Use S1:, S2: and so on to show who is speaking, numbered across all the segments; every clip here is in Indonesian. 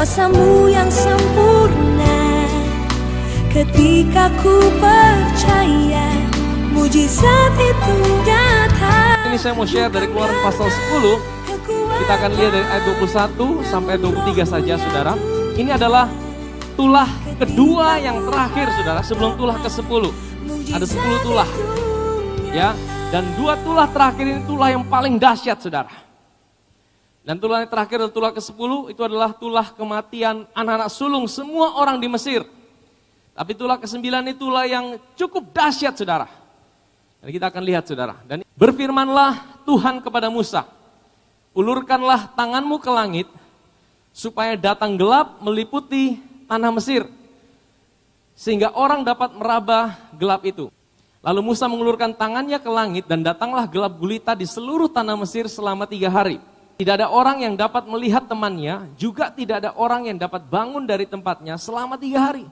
S1: kuasamu yang sempurna. Ketika ku percaya mujizat itu nyata.
S2: Ini saya mau share dari Keluaran pasal 10. Kita akan lihat dari ayat 21 sampai 23 saja, saudara. Ini adalah tulah kedua yang terakhir, saudara, sebelum tulah ke-10. Ada 10 tulah, ya. Dan 2 tulah terakhir ini tulah yang paling dahsyat, saudara. Dan tulah yang terakhir adalah tulah ke-10, itu adalah tulah kematian anak-anak sulung semua orang di Mesir. Tapi tulah ke-9 ini tulah yang cukup dahsyat, saudara. Dan kita akan lihat, saudara. Dan berfirmanlah Tuhan kepada Musa, ulurkanlah tanganmu ke langit, supaya datang gelap meliputi tanah Mesir, sehingga orang dapat meraba gelap itu. Lalu Musa mengulurkan tangannya ke langit, dan datanglah gelap gulita di seluruh tanah Mesir selama 3 hari. Tidak ada orang yang dapat melihat temannya, juga tidak ada orang yang dapat bangun dari tempatnya selama 3 hari.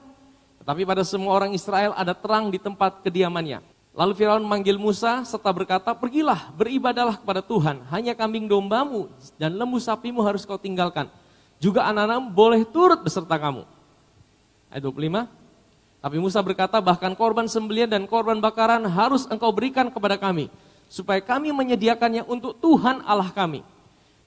S2: Tetapi pada semua orang Israel ada terang di tempat kediamannya. Lalu Firaun memanggil Musa serta berkata, pergilah, beribadahlah kepada Tuhan, hanya kambing dombamu dan lembu sapimu harus kau tinggalkan. Juga anak-anakmu boleh turut beserta kamu. Ayat 25, tapi Musa berkata, bahkan korban sembelihan dan korban bakaran harus engkau berikan kepada kami, supaya kami menyediakannya untuk Tuhan Allah kami.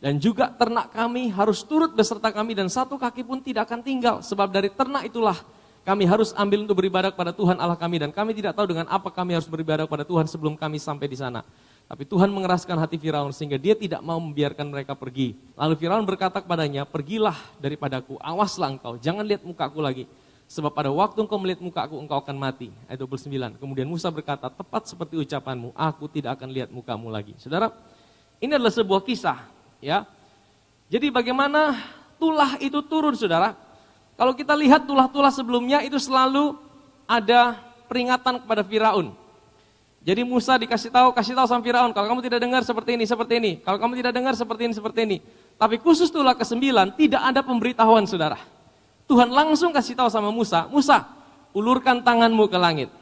S2: Dan juga ternak kami harus turut beserta kami, dan 1 kaki pun tidak akan tinggal, sebab dari ternak itulah kami harus ambil untuk beribadah kepada Tuhan Allah kami, dan kami tidak tahu dengan apa kami harus beribadah kepada Tuhan sebelum kami sampai di sana. Tapi Tuhan mengeraskan hati Firaun sehingga dia tidak mau membiarkan mereka pergi. Lalu Firaun berkata kepadanya, pergilah daripadaku, awaslah engkau, jangan lihat mukaku lagi. Sebab pada waktu engkau melihat mukaku, engkau akan mati. Ayat 29, kemudian Musa berkata, tepat seperti ucapanmu, aku tidak akan lihat mukamu lagi. Saudara, ini adalah sebuah kisah, ya. Jadi bagaimana tulah itu turun, saudara. Kalau kita lihat tulah-tulah sebelumnya itu selalu ada peringatan kepada Firaun. Jadi Musa kasih tahu sama Firaun, kalau kamu tidak dengar seperti ini. Kalau kamu tidak dengar seperti ini. Tapi khusus tulah ke-9 tidak ada pemberitahuan, saudara. Tuhan langsung kasih tahu sama Musa, Musa, ulurkan tanganmu ke langit.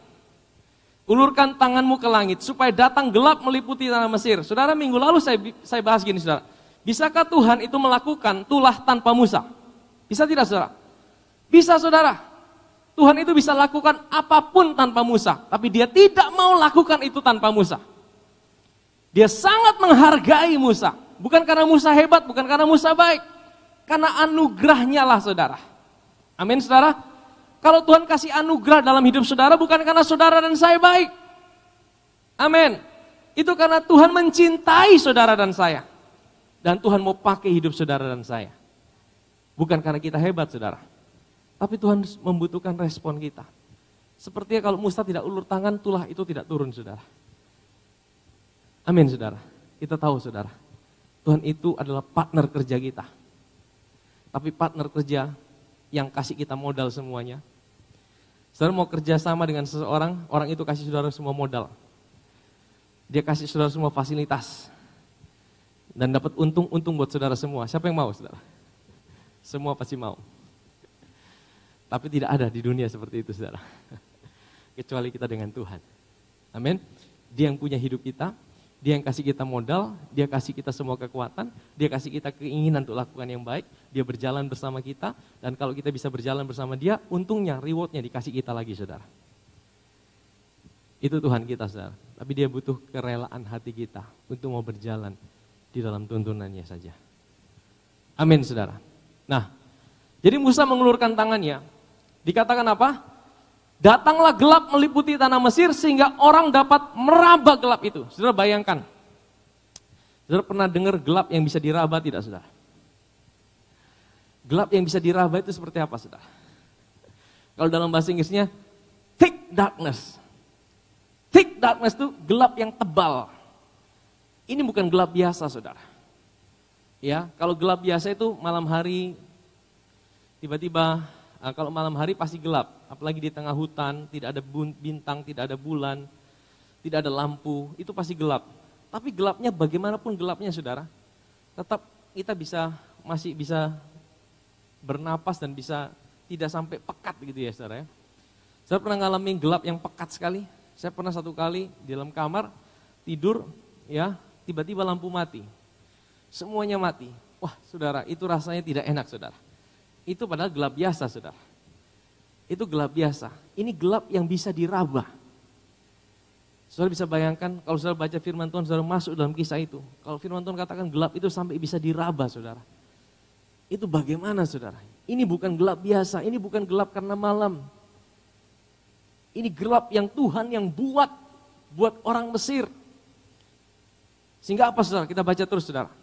S2: Ulurkan tanganmu ke langit supaya datang gelap meliputi tanah Mesir. Saudara, minggu lalu saya bahas gini, saudara. Bisakah Tuhan itu melakukan tulah tanpa Musa? Bisa tidak, saudara? Bisa, saudara. Tuhan itu bisa lakukan apapun tanpa Musa, tapi dia tidak mau lakukan itu tanpa Musa. Dia sangat menghargai Musa, bukan karena Musa hebat, bukan karena Musa baik, karena anugerahnya lah, saudara. Amin, saudara. Kalau Tuhan kasih anugerah dalam hidup saudara, bukan karena saudara dan saya baik. Amin. Itu karena Tuhan mencintai saudara dan saya. Dan Tuhan mau pakai hidup saudara dan saya. Bukan karena kita hebat, saudara. Tapi Tuhan membutuhkan respon kita. Sepertinya kalau Musa tidak ulur tangan, tulah itu tidak turun, saudara. Amin, saudara. Kita tahu, saudara, Tuhan itu adalah partner kerja kita. Tapi partner kerja yang kasih kita modal semuanya. Saudara mau kerja sama dengan seseorang, orang itu kasih saudara semua modal. Dia kasih saudara semua fasilitas. Dan dapat untung buat saudara semua. Siapa yang mau, saudara? Semua pasti mau. Tapi tidak ada di dunia seperti itu, saudara. Kecuali kita dengan Tuhan. Amin. Dia yang punya hidup kita, dia yang kasih kita modal, dia kasih kita semua kekuatan, dia kasih kita keinginan untuk lakukan yang baik, dia berjalan bersama kita, dan kalau kita bisa berjalan bersama dia, untungnya, rewardnya dikasih kita lagi, saudara. Itu Tuhan kita, saudara. Tapi dia butuh kerelaan hati kita untuk mau berjalan di dalam tuntunannya saja. Amin, saudara. Nah, jadi Musa mengulurkan tangannya. Dikatakan apa? Datanglah gelap meliputi tanah Mesir sehingga orang dapat meraba gelap itu. Saudara bayangkan. Saudara pernah dengar gelap yang bisa diraba tidak, saudara? Gelap yang bisa diraba itu seperti apa, saudara? Kalau dalam bahasa Inggrisnya, thick darkness. Thick darkness itu gelap yang tebal. Ini bukan gelap biasa, saudara. Ya, kalau gelap biasa itu malam hari, tiba-tiba kalau malam hari pasti gelap, apalagi di tengah hutan, tidak ada bintang, tidak ada bulan, tidak ada lampu, itu pasti gelap. Tapi gelapnya bagaimanapun gelapnya, saudara, tetap kita masih bisa bernapas dan bisa tidak sampai pekat gitu ya, saudara. Saya pernah ngalamin gelap yang pekat sekali. Saya pernah satu kali di dalam kamar tidur, ya, tiba-tiba lampu mati, semuanya mati. Wah, saudara, itu rasanya tidak enak, saudara. Itu padahal gelap biasa, saudara. Itu gelap biasa. Ini gelap yang bisa diraba. Saudara bisa bayangkan kalau saudara baca firman Tuhan, saudara masuk dalam kisah itu. Kalau firman Tuhan katakan gelap itu sampai bisa diraba, saudara. Itu bagaimana, saudara? Ini bukan gelap biasa, ini bukan gelap karena malam. Ini gelap yang Tuhan yang buat orang Mesir. Sehingga apa, saudara? Kita baca terus, saudara.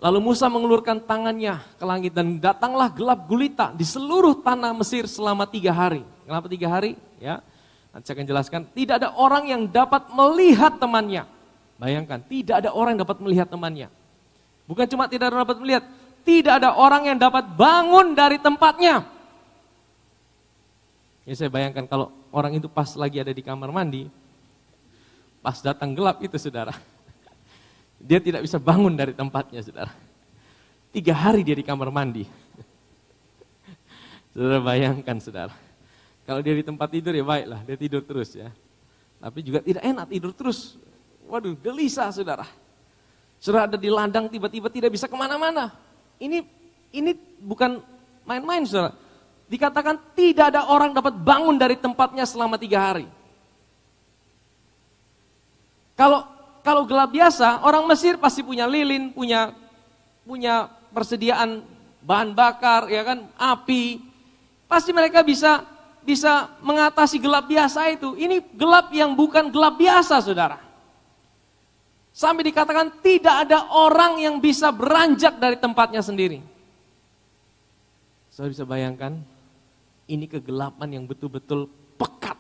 S2: Lalu Musa mengulurkan tangannya ke langit dan datanglah gelap gulita di seluruh tanah Mesir selama 3 hari. Kenapa 3 hari? Ya, nanti saya akan jelaskan. Tidak ada orang yang dapat melihat temannya. Bayangkan, tidak ada orang yang dapat melihat temannya. Bukan cuma tidak ada orang dapat melihat, tidak ada orang yang dapat bangun dari tempatnya. Ya, saya bayangkan kalau orang itu pas lagi ada di kamar mandi, pas datang gelap itu, saudara. Dia tidak bisa bangun dari tempatnya, saudara. 3 hari dia di kamar mandi. Saudara bayangkan, saudara. Kalau dia di tempat tidur ya baiklah, dia tidur terus ya. Tapi juga tidak enak tidur terus. Waduh, gelisah, saudara. Saudara ada di ladang tiba-tiba tidak bisa kemana-mana. Ini bukan main-main, saudara. Dikatakan tidak ada orang dapat bangun dari tempatnya selama 3 hari. Kalau gelap biasa, orang Mesir pasti punya lilin, punya persediaan bahan bakar, ya kan, api. Pasti mereka bisa mengatasi gelap biasa itu. Ini gelap yang bukan gelap biasa, saudara. Sampai dikatakan tidak ada orang yang bisa beranjak dari tempatnya sendiri. Saudara bisa bayangkan, ini kegelapan yang betul-betul pekat.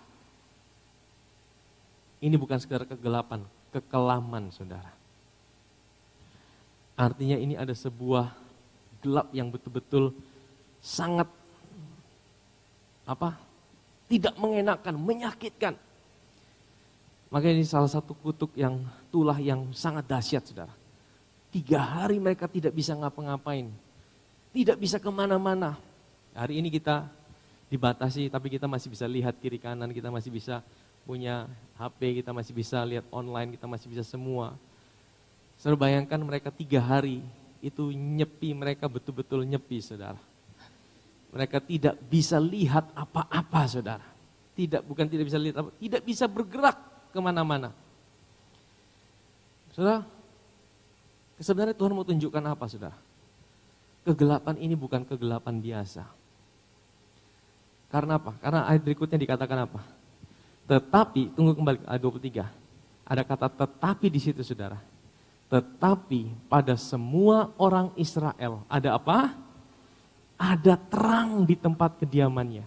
S2: Ini bukan sekedar kegelapan, kekelaman, saudara. Artinya ini ada sebuah gelap yang betul-betul sangat tidak mengenakan, menyakitkan. Makanya ini salah satu kutuk yang tulah yang sangat dahsyat, saudara. 3 hari mereka tidak bisa ngapa-ngapain, tidak bisa kemana-mana. Hari ini kita dibatasi, tapi kita masih bisa lihat kiri kanan, kita masih bisa punya HP, kita masih bisa lihat online, kita masih bisa semua. Saudara bayangkan mereka 3 hari itu nyepi, mereka betul-betul nyepi, saudara. Mereka tidak bisa lihat apa-apa, saudara. Bukan tidak bisa lihat apa, tidak bisa bergerak kemana-mana. Saudara, sebenarnya Tuhan mau tunjukkan apa, saudara? Kegelapan ini bukan kegelapan biasa. Karena apa? Karena ayat berikutnya dikatakan apa? Tetapi, tunggu kembali ayat 23. Ada kata tetapi di situ, saudara. Tetapi pada semua orang Israel ada apa? Ada terang di tempat kediamannya.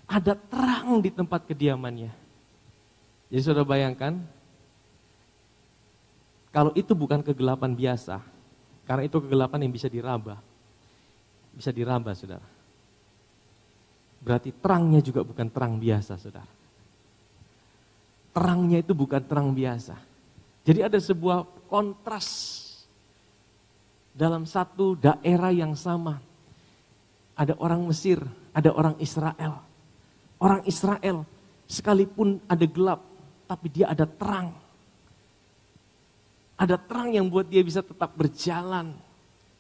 S2: Ada terang di tempat kediamannya. Jadi saudara bayangkan, kalau itu bukan kegelapan biasa, karena itu kegelapan yang bisa diraba. Bisa diraba, saudara. Berarti terangnya juga bukan terang biasa, saudara. Terangnya itu bukan terang biasa. Jadi ada sebuah kontras dalam satu daerah yang sama. Ada orang Mesir, ada orang Israel. Orang Israel sekalipun ada gelap, tapi dia ada terang. Ada terang yang buat dia bisa tetap berjalan.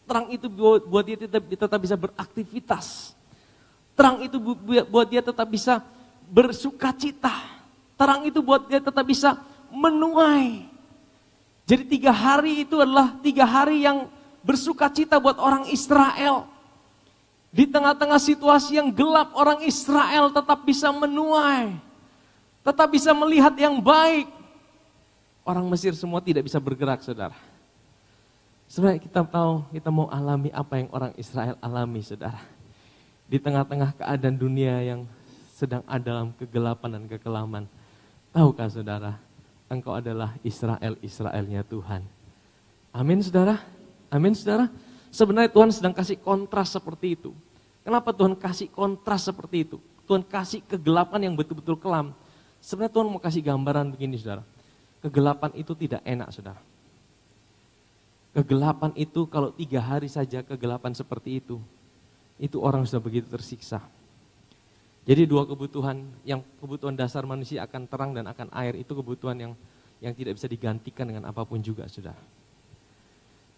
S2: Terang itu buat dia tetap bisa beraktivitas. Terang itu buat dia tetap bisa bersukacita. Terang itu buat dia tetap bisa menuai. Jadi 3 hari itu adalah 3 hari yang bersukacita buat orang Israel. Di tengah-tengah situasi yang gelap, orang Israel tetap bisa menuai. Tetap bisa melihat yang baik. Orang Mesir semua tidak bisa bergerak, saudara. Sebenarnya kita tahu, kita mau alami apa yang orang Israel alami, saudara. Di tengah-tengah keadaan dunia yang sedang ada dalam kegelapan dan kekelaman. Tahukah, saudara, engkau adalah Israel-Israelnya Tuhan. Amin, saudara. Amin, saudara. Sebenarnya Tuhan sedang kasih kontras seperti itu. Kenapa Tuhan kasih kontras seperti itu? Tuhan kasih kegelapan yang betul-betul kelam. Sebenarnya Tuhan mau kasih gambaran begini, saudara. Kegelapan itu tidak enak, saudara. Kegelapan itu kalau 3 hari saja kegelapan seperti itu orang sudah begitu tersiksa. Jadi 2 kebutuhan, yang kebutuhan dasar manusia akan terang dan akan air, itu kebutuhan yang tidak bisa digantikan dengan apapun juga, saudara.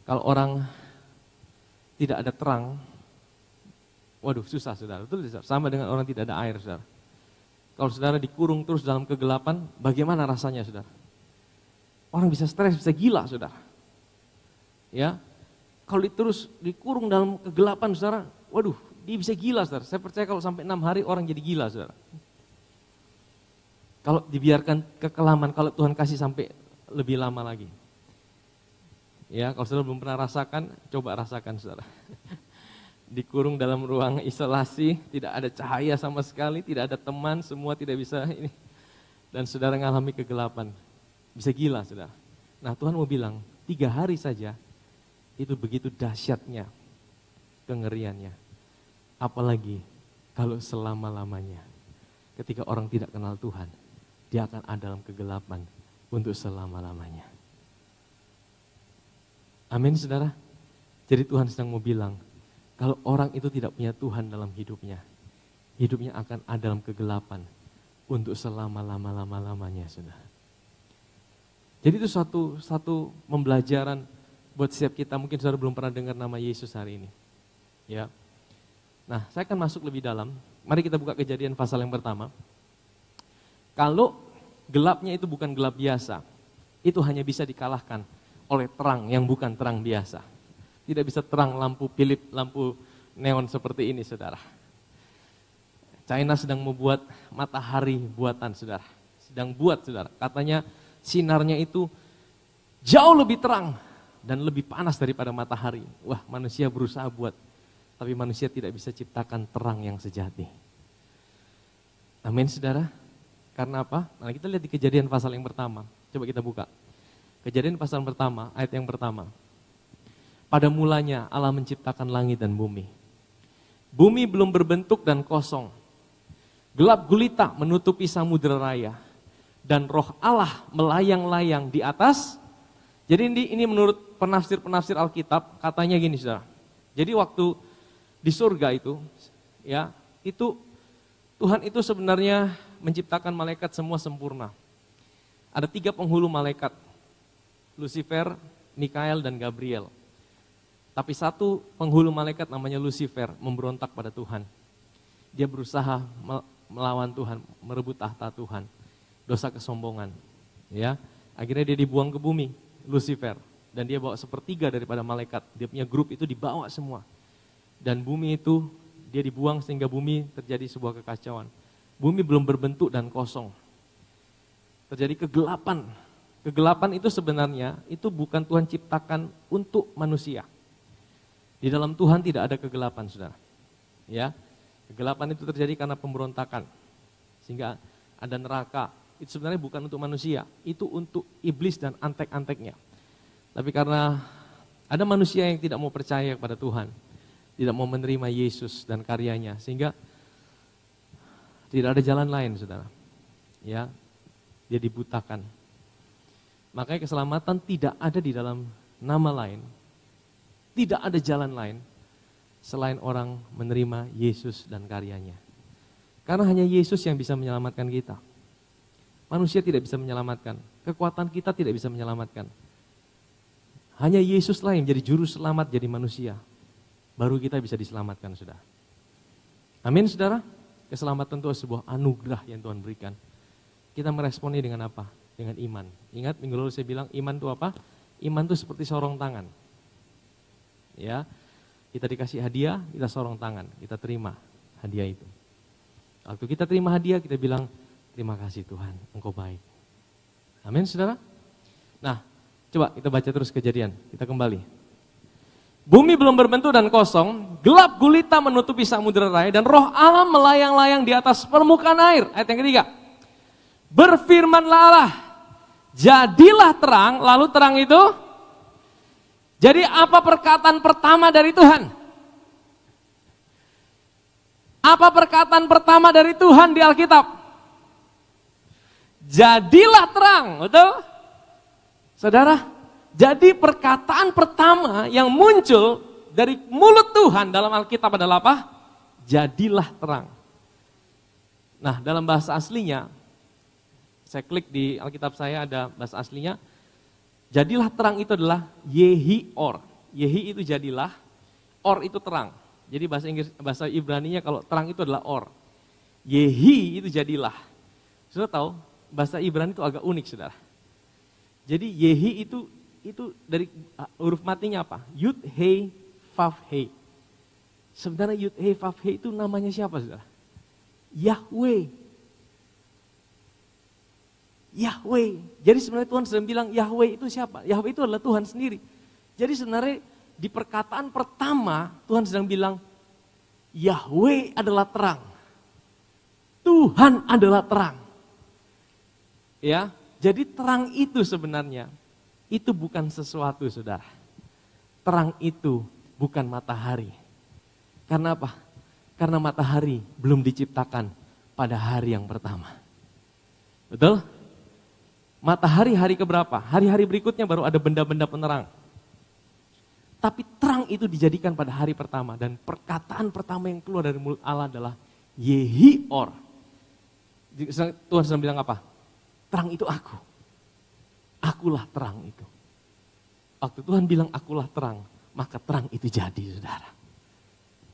S2: Kalau orang tidak ada terang, waduh susah saudara, itu sama dengan orang tidak ada air saudara. Kalau saudara dikurung terus dalam kegelapan, bagaimana rasanya saudara? Orang bisa stres, bisa gila saudara. Ya, kalau terus dikurung dalam kegelapan saudara, waduh dia bisa gila saudara. Saya percaya kalau sampai 6 hari orang jadi gila saudara. Kalau dibiarkan kekelaman, kalau Tuhan kasih sampai lebih lama lagi. Ya, kalau saudara belum pernah rasakan, coba rasakan saudara. Dikurung dalam ruang isolasi, tidak ada cahaya sama sekali, tidak ada teman, semua tidak bisa ini. Dan saudara mengalami kegelapan, bisa gila saudara. Nah Tuhan mau bilang, 3 hari saja, itu begitu dahsyatnya kengeriannya. Apalagi kalau selama-lamanya, ketika orang tidak kenal Tuhan, dia akan ada dalam kegelapan untuk selama-lamanya. Amin saudara. Jadi Tuhan sedang mau bilang, kalau orang itu tidak punya Tuhan dalam hidupnya akan ada dalam kegelapan untuk selama-lamanya saudara. Jadi itu satu pembelajaran buat setiap kita. Mungkin saudara belum pernah dengar nama Yesus hari ini. Ya. Nah, saya akan masuk lebih dalam. Mari kita buka Kejadian pasal yang pertama. Kalau gelapnya itu bukan gelap biasa, itu hanya bisa dikalahkan oleh terang yang bukan terang biasa. Tidak bisa terang lampu Philip, lampu neon seperti ini saudara. China sedang membuat matahari buatan saudara. Sedang buat saudara. Katanya sinarnya itu jauh lebih terang dan lebih panas daripada matahari. Wah, manusia berusaha buat, tapi manusia tidak bisa ciptakan terang yang sejati. Amin saudara. Karena apa? Nah, kita lihat di Kejadian pasal yang pertama. Coba kita buka. Kejadian pasal pertama, ayat yang pertama. Pada mulanya Allah menciptakan langit dan bumi. Bumi belum berbentuk dan kosong. Gelap gulita menutupi samudera raya. Dan roh Allah melayang-layang di atas. Jadi ini menurut penafsir-penafsir Alkitab, katanya gini saudara. Jadi waktu di surga itu, ya, itu Tuhan itu sebenarnya menciptakan malaikat semua sempurna. Ada 3 penghulu malaikat, Lucifer, Mikael, dan Gabriel. Tapi satu penghulu malaikat namanya Lucifer memberontak pada Tuhan. Dia berusaha melawan Tuhan, merebut tahta Tuhan. Dosa kesombongan. Ya, akhirnya dia dibuang ke bumi, Lucifer. Dan dia bawa 1/3 daripada malaikat. Dia punya grup itu dibawa semua. Dan bumi itu dia dibuang sehingga bumi terjadi sebuah kekacauan. Bumi belum berbentuk dan kosong. Terjadi kegelapan. Kegelapan itu sebenarnya itu bukan Tuhan ciptakan untuk manusia. Di dalam Tuhan tidak ada kegelapan, saudara. Ya, kegelapan itu terjadi karena pemberontakan. Sehingga ada neraka. Itu sebenarnya bukan untuk manusia. Itu untuk iblis dan antek-anteknya. Tapi karena ada manusia yang tidak mau percaya kepada Tuhan. Tidak mau menerima Yesus dan karyanya. Sehingga tidak ada jalan lain, saudara. Ya, dia dibutakan. Makanya keselamatan tidak ada di dalam nama lain. Tidak ada jalan lain selain orang menerima Yesus dan karyanya. Karena hanya Yesus yang bisa menyelamatkan kita. Manusia tidak bisa menyelamatkan. Kekuatan kita tidak bisa menyelamatkan. Hanya Yesus lah yang jadi juru selamat jadi manusia. Baru kita bisa diselamatkan, saudara. Amin, saudara. Keselamatan itu sebuah anugerah yang Tuhan berikan. Kita meresponnya dengan apa? Dengan iman. Ingat minggu lalu saya bilang iman itu apa? Iman itu seperti sorong tangan. Ya, kita dikasih hadiah, kita sorong tangan, kita terima hadiah itu. Waktu kita terima hadiah, kita bilang, terima kasih Tuhan, Engkau baik. Amin, saudara. Nah, coba kita baca terus Kejadian, kita kembali. Bumi belum berbentuk dan kosong, gelap gulita menutupi samudera raya, dan roh Allah melayang-layang di atas permukaan air. Ayat yang ketiga. Berfirmanlah Allah, jadilah terang, lalu terang itu. Jadi apa perkataan pertama dari Tuhan? Apa perkataan pertama dari Tuhan di Alkitab? Jadilah terang, betul? Saudara, jadi perkataan pertama yang muncul dari mulut Tuhan dalam Alkitab adalah apa? Jadilah terang. Nah, dalam bahasa aslinya, saya klik di Alkitab saya ada bahasa aslinya, jadilah terang itu adalah Yehi Or. Yehi itu jadilah, Or itu terang. Jadi bahasa Ibraninya kalau terang itu adalah or. Yehi itu jadilah. Saudara tahu bahasa Ibrani itu agak unik, saudara. Jadi Yehi itu dari huruf matinya apa? Yud He Vav He. Sebenarnya Yud He Vav He itu namanya siapa, saudara? Yahweh. Yahweh. Jadi sebenarnya Tuhan sedang bilang Yahweh itu siapa? Yahweh itu adalah Tuhan sendiri. Jadi sebenarnya di perkataan pertama Tuhan sedang bilang Yahweh adalah terang. Tuhan adalah terang. Ya, jadi terang itu sebenarnya itu bukan sesuatu, saudara. Terang itu bukan matahari. Karena apa? Karena matahari belum diciptakan pada hari yang pertama. Betul? Matahari hari keberapa? Hari-hari berikutnya baru ada benda-benda penerang. Tapi terang itu dijadikan pada hari pertama. Dan perkataan pertama yang keluar dari mulut Allah adalah Yehi Or. Tuhan sedang bilang apa? Terang itu aku. Akulah terang itu. Waktu Tuhan bilang akulah terang, maka terang itu jadi, saudara.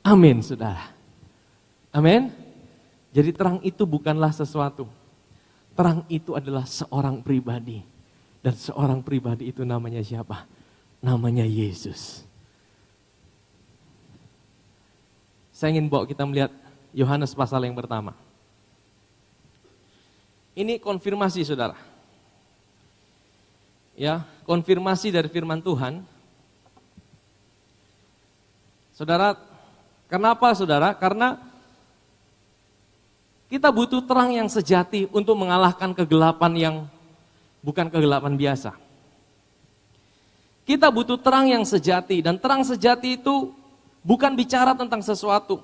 S2: Amin, saudara. Amin. Jadi terang itu bukanlah sesuatu. Terang itu adalah seorang pribadi. Dan seorang pribadi itu namanya siapa? Namanya Yesus. Saya ingin bawa kita melihat Yohanes pasal yang pertama. Ini konfirmasi, saudara. Ya, konfirmasi dari firman Tuhan. Saudara, kenapa saudara? Karena kita butuh terang yang sejati untuk mengalahkan kegelapan yang bukan kegelapan biasa. Kita butuh terang yang sejati, dan terang sejati itu bukan bicara tentang sesuatu.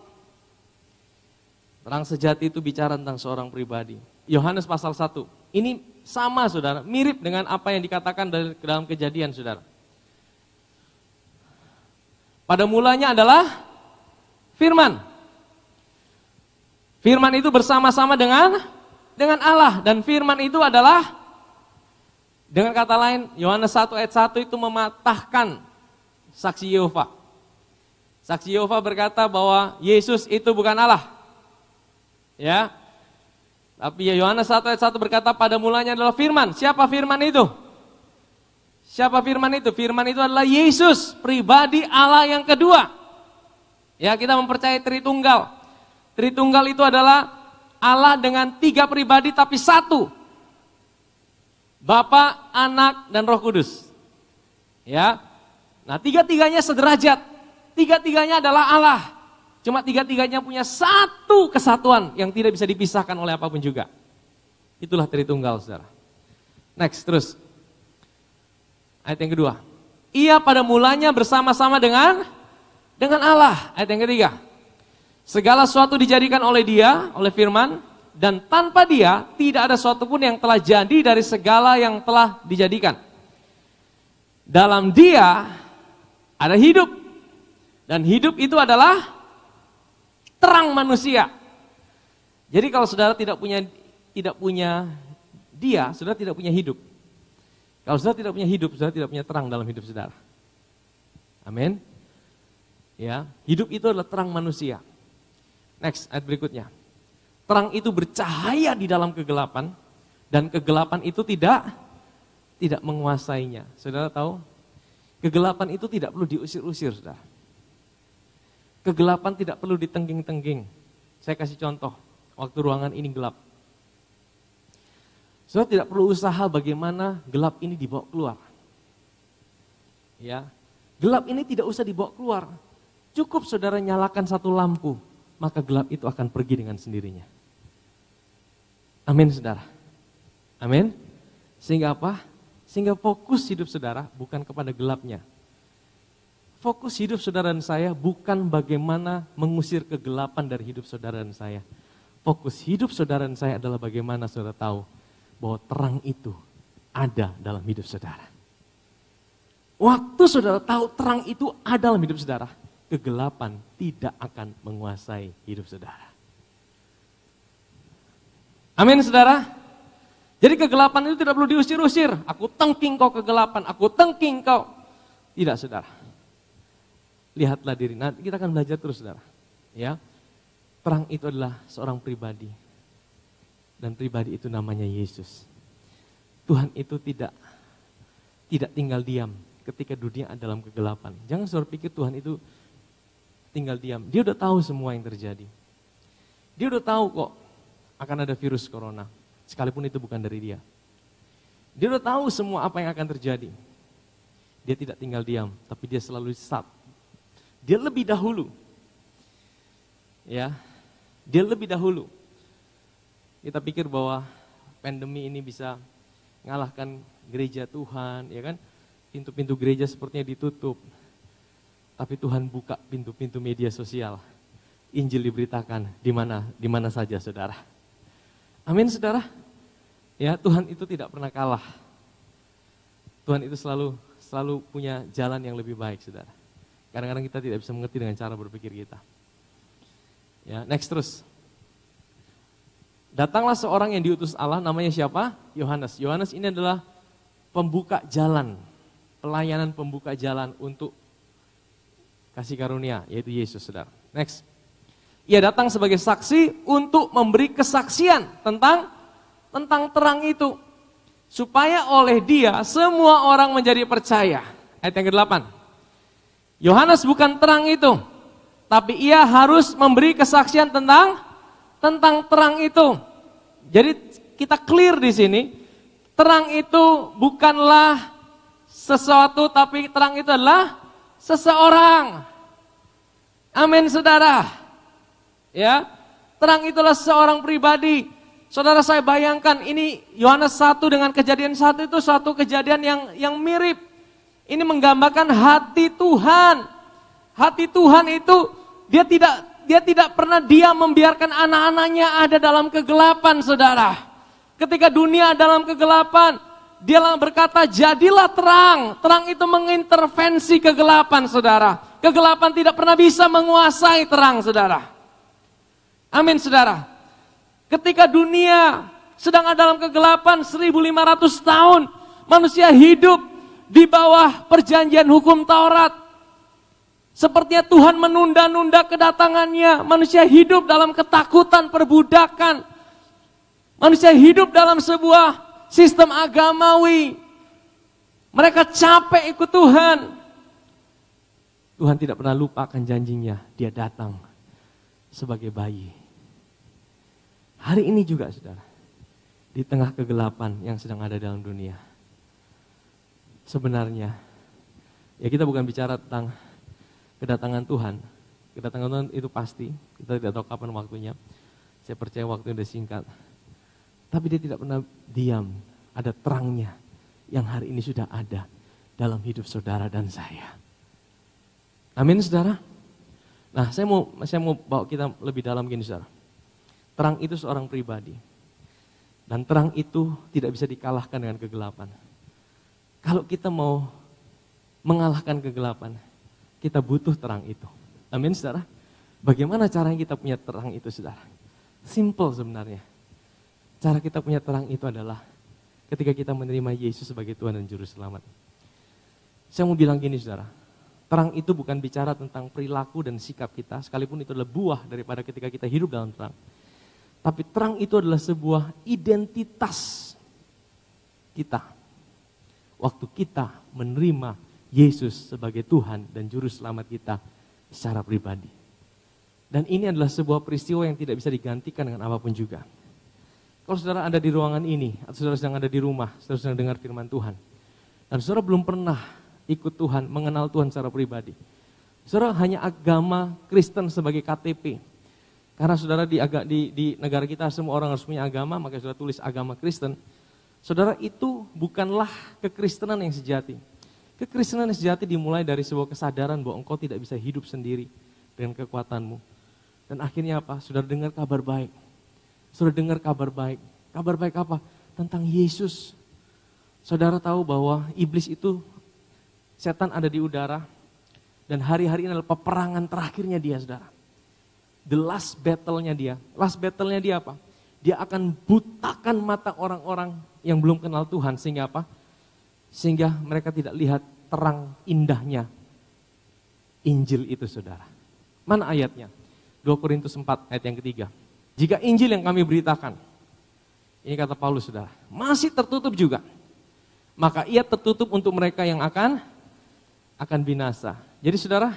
S2: Terang sejati itu bicara tentang seorang pribadi. Yohanes pasal 1. Ini sama, saudara, mirip dengan apa yang dikatakan dalam Kejadian, saudara. Pada mulanya adalah firman. Firman itu bersama-sama dengan Allah, dan firman itu adalah, dengan kata lain, Yohanes 1 ayat 1 itu mematahkan saksi Yehova. Saksi Yehova berkata bahwa Yesus itu bukan Allah. Ya. Tapi Yohanes 1 ayat 1 berkata pada mulanya adalah firman. Siapa firman itu? Siapa firman itu? Firman itu adalah Yesus, pribadi Allah yang kedua. Ya, kita mempercayai Tritunggal. Tritunggal itu adalah Allah dengan 3 pribadi tapi satu. Bapa, Anak, dan Roh Kudus. Ya. Nah, 3-3-nya sederajat. 3-3-nya adalah Allah. Cuma 3-3-nya punya satu kesatuan yang tidak bisa dipisahkan oleh apapun juga. Itulah Tritunggal, saudara. Next, terus. Ayat yang kedua. Ia pada mulanya bersama-sama dengan Allah. Ayat yang ketiga. Segala sesuatu dijadikan oleh Dia, oleh firman, dan tanpa Dia tidak ada sesuatu pun yang telah jadi dari segala yang telah dijadikan. Dalam Dia ada hidup. Dan hidup itu adalah terang manusia. Jadi kalau saudara tidak punya Dia, saudara tidak punya hidup. Kalau saudara tidak punya hidup, saudara tidak punya terang dalam hidup saudara. Amin. Ya, hidup itu adalah terang manusia. Next, ayat berikutnya. Terang itu bercahaya di dalam kegelapan, dan kegelapan itu tidak menguasainya. Saudara tahu, kegelapan itu tidak perlu diusir-usir, saudara. Kegelapan tidak perlu ditengging-tengging. Saya kasih contoh, waktu ruangan ini gelap. Saudara tidak perlu usaha bagaimana gelap ini dibawa keluar. Ya, gelap ini tidak usah dibawa keluar. Cukup saudara nyalakan satu lampu, maka gelap itu akan pergi dengan sendirinya. Amin, saudara. Amin. Sehingga apa? Sehingga fokus hidup saudara bukan kepada gelapnya. Fokus hidup saudara dan saya bukan bagaimana mengusir kegelapan dari hidup saudara dan saya. Fokus hidup saudara dan saya adalah bagaimana saudara tahu bahwa terang itu ada dalam hidup saudara. Waktu saudara tahu terang itu ada dalam hidup saudara, kegelapan tidak akan menguasai hidup saudara. Amin, saudara. Jadi kegelapan itu tidak perlu diusir-usir. Aku tengking kau kegelapan, aku tengking kau. Tidak, saudara. lihatlah diri. Nah, kita akan belajar terus, saudara. Ya, terang itu adalah seorang pribadi. Dan pribadi itu namanya Yesus. Tuhan itu tidak tinggal diam ketika dunia ada dalam kegelapan. Jangan saudara pikir Tuhan itu tinggal diam. Dia udah tahu semua yang terjadi. Dia udah tahu kok akan ada virus corona. Sekalipun itu bukan dari dia. Dia udah tahu semua apa yang akan terjadi. Dia tidak tinggal diam, tapi dia selalu start. Dia lebih dahulu. Ya, dia lebih dahulu. Kita pikir bahwa pandemi ini bisa mengalahkan gereja Tuhan, ya kan? Pintu-pintu gereja sepertinya ditutup. Tapi Tuhan buka pintu-pintu media sosial. Injil diberitakan di mana saja, saudara. Amin, saudara. Ya, Tuhan itu tidak pernah kalah. Tuhan itu selalu punya jalan yang lebih baik, saudara. Kadang-kadang kita tidak bisa mengerti dengan cara berpikir kita. Ya, next terus. Datanglah seorang yang diutus Allah, namanya siapa? Yohanes. Yohanes ini adalah pembuka jalan, pelayanan pembuka jalan untuk kasih karunia, yaitu Yesus, saudara. Next. Ia datang sebagai saksi untuk memberi kesaksian tentang terang itu. Supaya oleh dia semua orang menjadi percaya. Ayat yang ke-8. Yohanes bukan terang itu, tapi ia harus memberi kesaksian tentang terang itu. Jadi kita clear di sini, terang itu bukanlah sesuatu, tapi terang itu adalah seseorang. Amin, saudara. Ya, terang itulah seorang pribadi. Saudara, saya bayangkan ini Yohanes 1 dengan kejadian 1 itu suatu kejadian yang mirip. Ini menggambarkan hati Tuhan. Hati Tuhan itu dia tidak pernah diam membiarkan anak-anaknya ada dalam kegelapan, saudara. Ketika dunia dalam kegelapan, dia berkata jadilah terang. Terang itu mengintervensi kegelapan, saudara. Kegelapan tidak pernah bisa menguasai terang, saudara. Amin, saudara. Ketika dunia sedang ada dalam kegelapan 1500 tahun, manusia hidup di bawah perjanjian hukum Taurat. Sepertinya Tuhan menunda-nunda kedatangannya. Manusia hidup dalam ketakutan perbudakan. Manusia hidup dalam sebuah sistem agamawi. Mereka capek ikut Tuhan. Tuhan tidak pernah lupa akan janjinya. Dia datang sebagai bayi. Hari ini juga, saudara, di tengah kegelapan yang sedang ada dalam dunia. Sebenarnya, ya kita bukan bicara tentang kedatangan Tuhan. Kedatangan Tuhan itu pasti, kita tidak tahu kapan waktunya. Saya percaya waktunya sudah singkat. Tapi dia tidak pernah diam, ada terangnya yang hari ini sudah ada dalam hidup saudara dan saya. Amin, saudara. Nah, saya mau bawa kita lebih dalam gini, saudara. Terang itu seorang pribadi. Dan terang itu tidak bisa dikalahkan dengan kegelapan. Kalau kita mau mengalahkan kegelapan, kita butuh terang itu. Amin, saudara. Bagaimana caranya kita punya terang itu, saudara? Simple sebenarnya. Cara kita punya terang itu adalah ketika kita menerima Yesus sebagai Tuhan dan Juru Selamat. Saya mau bilang gini, saudara. Terang itu bukan bicara tentang perilaku dan sikap kita, sekalipun itu adalah buah daripada ketika kita hidup dalam terang. Tapi terang itu adalah sebuah identitas kita. Waktu kita menerima Yesus sebagai Tuhan dan Juru Selamat kita secara pribadi. Dan ini adalah sebuah peristiwa yang tidak bisa digantikan dengan apapun juga. Kalau saudara ada di ruangan ini, atau saudara sedang ada di rumah, saudara sedang dengar firman Tuhan, dan saudara belum pernah ikut Tuhan, mengenal Tuhan secara pribadi. Saudara hanya agama Kristen sebagai KTP. Karena saudara di negara kita semua orang harus punya agama, maka saudara tulis agama Kristen. Saudara, itu bukanlah kekristenan yang sejati. Kekristenan yang sejati dimulai dari sebuah kesadaran bahwa engkau tidak bisa hidup sendiri dengan kekuatanmu. Dan akhirnya apa? Saudara dengar kabar baik. Saudara dengar kabar baik. Kabar baik apa? Tentang Yesus. Saudara tahu bahwa iblis itu, setan ada di udara. Dan hari-hari ini adalah peperangan terakhirnya dia, saudara. The last battle-nya dia. Last battle-nya dia apa? Dia akan butakan mata orang-orang yang belum kenal Tuhan. Sehingga apa? Sehingga mereka tidak lihat terang indahnya Injil itu saudara. Mana ayatnya? 2 Korintus 4 ayat yang ketiga. Jika Injil yang kami beritakan, ini kata Paulus saudara, masih tertutup juga, maka ia tertutup untuk mereka yang akan binasa. Jadi saudara,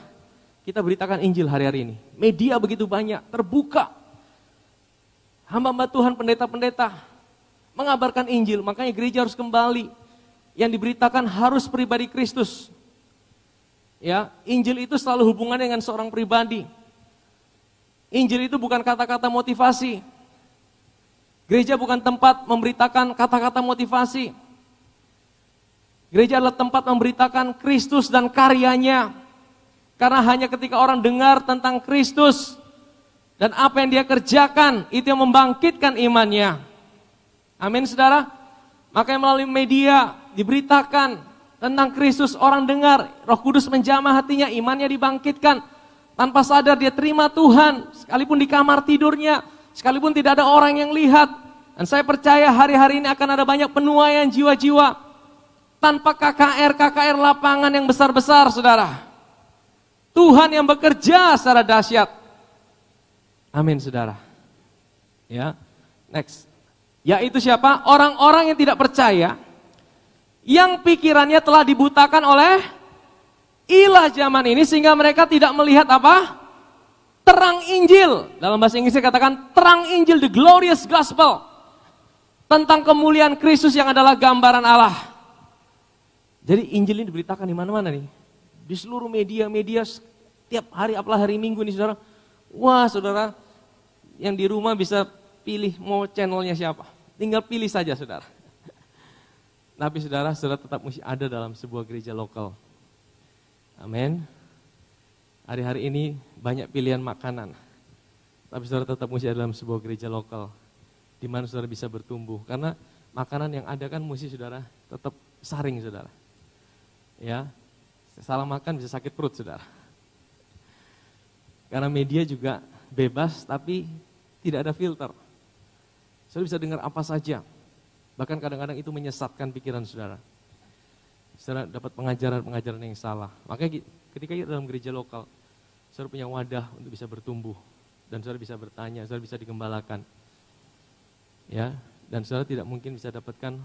S2: kita beritakan Injil hari-hari ini. Media begitu banyak, terbuka. Hamba-hamba Tuhan, pendeta-pendeta mengabarkan Injil, makanya gereja harus kembali. Yang diberitakan harus pribadi Kristus. Ya, Injil itu selalu hubungannya dengan seorang pribadi. Injil itu bukan kata-kata motivasi. Gereja bukan tempat memberitakan kata-kata motivasi. Gereja adalah tempat memberitakan Kristus dan karyanya. Karena hanya ketika orang dengar tentang Kristus dan apa yang dia kerjakan, itu yang membangkitkan imannya. Amin saudara. Makanya melalui media diberitakan tentang Kristus, orang dengar, Roh Kudus menjamah hatinya, imannya dibangkitkan. Tanpa sadar dia terima Tuhan, sekalipun di kamar tidurnya, sekalipun tidak ada orang yang lihat. Dan saya percaya hari-hari ini akan ada banyak penuaian jiwa-jiwa. Tanpa KKR lapangan yang besar-besar saudara. Tuhan yang bekerja secara dahsyat. Amin saudara. Ya, next. Yaitu siapa? Orang-orang yang tidak percaya, yang pikirannya telah dibutakan oleh ilah zaman ini sehingga mereka tidak melihat apa? Terang Injil. Dalam bahasa Inggrisnya katakan terang Injil, the glorious gospel. Tentang kemuliaan Kristus yang adalah gambaran Allah. Jadi Injil ini diberitakan di mana-mana nih. Di seluruh media-media setiap hari, apalagi hari Minggu nih saudara. Wah saudara, yang di rumah bisa pilih mau channelnya siapa. Tinggal pilih saja saudara. Tapi saudara tetap mesti ada dalam sebuah gereja lokal. Amin. Hari-hari ini banyak pilihan makanan. Tapi saudara tetap mesti ada dalam sebuah gereja lokal. Di mana saudara bisa bertumbuh. Karena makanan yang ada kan mesti saudara tetap saring saudara. Ya, salah makan bisa sakit perut saudara. Karena media juga bebas tapi tidak ada filter. Saudara bisa dengar apa saja. Bahkan kadang-kadang itu menyesatkan pikiran saudara. Saudara dapat pengajaran-pengajaran yang salah. Makanya ketika kita dalam gereja lokal, saudara punya wadah untuk bisa bertumbuh. Dan saudara bisa bertanya, saudara bisa digembalakan. Ya, dan saudara tidak mungkin bisa dapatkan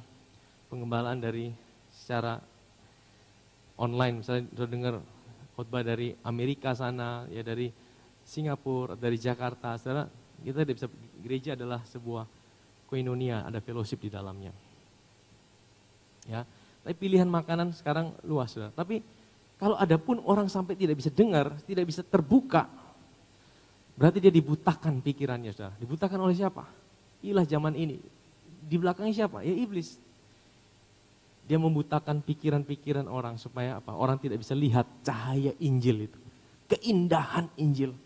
S2: pengembalaan dari secara online. Misalnya saudara dengar khotbah dari Amerika sana, ya dari Singapura, dari Jakarta. Saudara, kita tidak bisa, gereja adalah sebuah koinonia, ada fellowship di dalamnya. Ya, tapi pilihan makanan sekarang luas saudara. Tapi kalau ada pun orang sampai tidak bisa dengar, tidak bisa terbuka, berarti dia dibutakan pikirannya saudara. Dibutakan oleh siapa? Ilah zaman ini. Di belakangnya siapa? Ya iblis. Dia membutakan pikiran-pikiran orang supaya apa? Orang tidak bisa lihat cahaya Injil itu. Keindahan Injil.